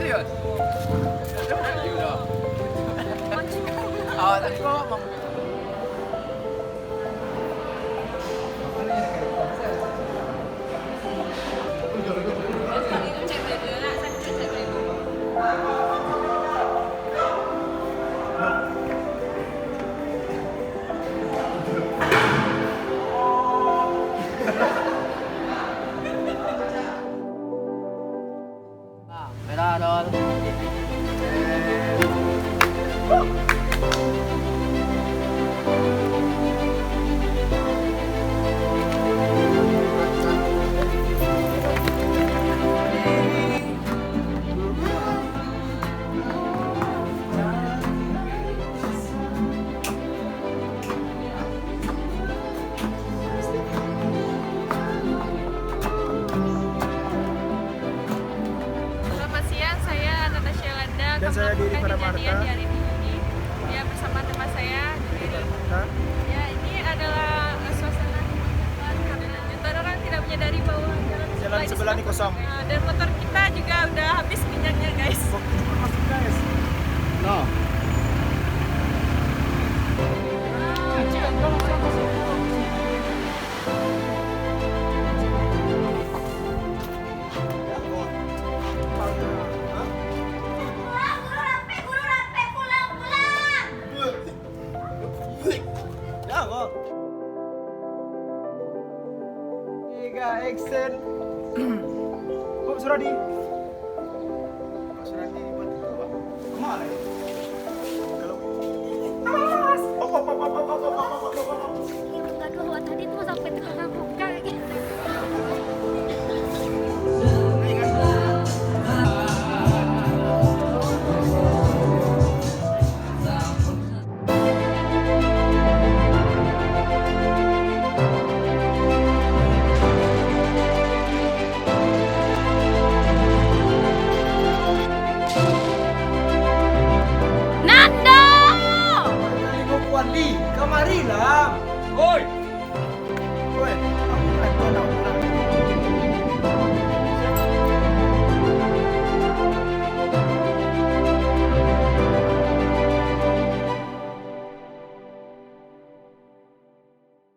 Serius? Awal tadi kok ngomong. Merah dol. Dan saya Diri Paramarta. Di hari ini ya bersama teman saya Diri. Ya ini adalah suasana karena jutaan orang tidak menyadari bahwa jalan Sebelah ini kosong. Dan motor kita juga udah habis minyaknya guys. Masuk guys. No. Action. Kok Suradi? Suradi buat itu, Pak. Kemana ya?